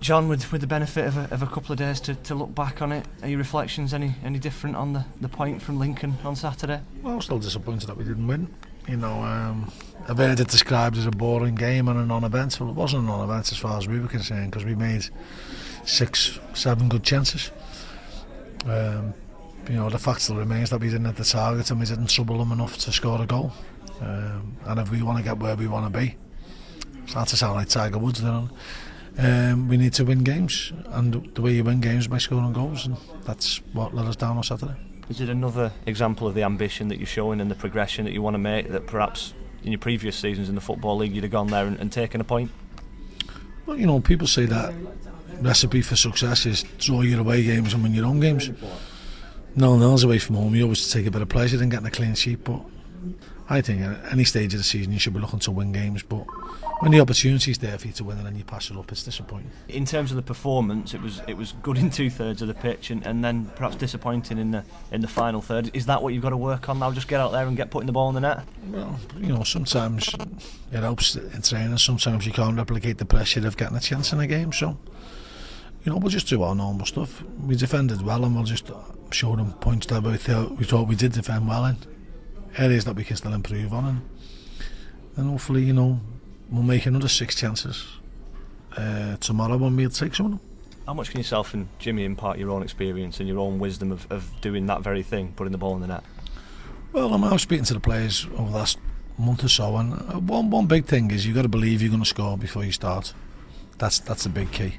John, with the benefit of a couple of days to look back on it, are your reflections any different on the point from Lincoln on Saturday? Well, I'm still disappointed that we didn't win. I've heard it described as a boring game and a non-event. Well, it wasn't a non-event as far as we were concerned, because we made 6-7 good chances. The fact still remains that we didn't hit the target and we didn't trouble them enough to score a goal. And if we want to get where we want to be, it's not to sound like Tiger Woods, we need to win games, and the way you win games is by scoring goals, and that's what let us down on Saturday. Is it another example of the ambition that you're showing and the progression that you want to make, that perhaps in your previous seasons in the Football League you'd have gone there and taken a point? Well, people say that recipe for success is draw your away games and win your own games. No one else away from home, you always take a bit of pleasure in getting a clean sheet, but I think at any stage of the season you should be looking to win games, but when the opportunity's there for you to win and then you pass it up, it's disappointing. In terms of the performance, it was good in 2/3 of the pitch, and then perhaps disappointing in the final third. Is that what you've got to work on now? Just get out there and get putting the ball in the net? Well, sometimes it helps in training. Sometimes you can't replicate the pressure of getting a chance in a game. So, we'll just do our normal stuff. We defended well, and we'll just show them points that we thought we did defend well in, areas that we can still improve on, and hopefully, we'll make another 6 chances tomorrow when we'll take some of them. How much can yourself and Jimmy impart your own experience and your own wisdom of doing that very thing, putting the ball in the net? Well, I'm speaking to the players over the last month or so, and one big thing is you've got to believe you're going to score before you start. That's a big key.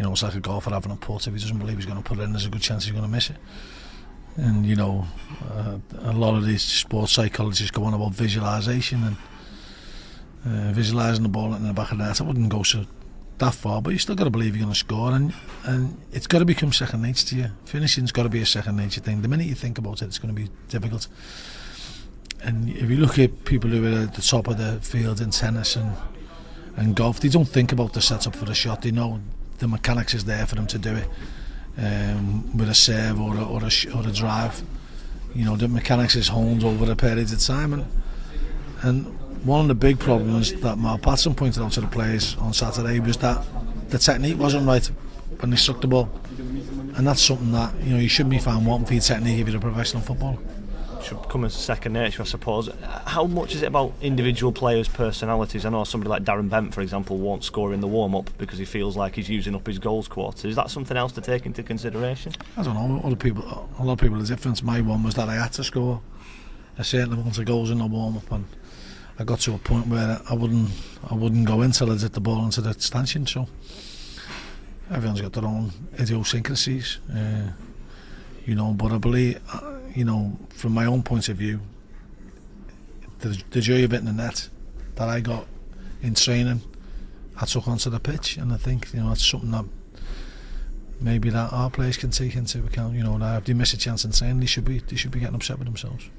It's like a golfer having a putt. If he doesn't believe he's going to put it in, there's a good chance he's going to miss it. And a lot of these sports psychologists go on about visualisation and visualising the ball in the back of the net. I wouldn't go so that far, but you still got to believe you're going to score, and it's got to become second nature to you. Finishing's got to be a second nature thing. The minute you think about it, it's going to be difficult. And if you look at people who are at the top of the field in tennis and golf, they don't think about the setup for the shot. They know the mechanics is there for them to do it with a serve or a drive. The mechanics is honed over a period of time, and one of the big problems that Mark Patson pointed out to the players on Saturday was that the technique wasn't right when they struck the ball, and that's something that you shouldn't be found wanting for your technique if you're a professional footballer. Should come as second nature, I suppose. How much is it about individual players' personalities? I know somebody like Darren Bent, for example, won't score in the warm-up because he feels like he's using up his goals quarter. Is that something else to take into consideration? I don't know. A lot of people are different. My one was that I had to score a certain amount of goals in the warm-up, and I got to a point where I wouldn't go in till I hit the ball into the stanchion. So everyone's got their own idiosyncrasies, but I believe, from my own point of view, the joy of hitting the net that I got in training, I took onto the pitch, and I think that's something that maybe that our players can take into account. That if they miss a chance in training, they should be getting upset with themselves.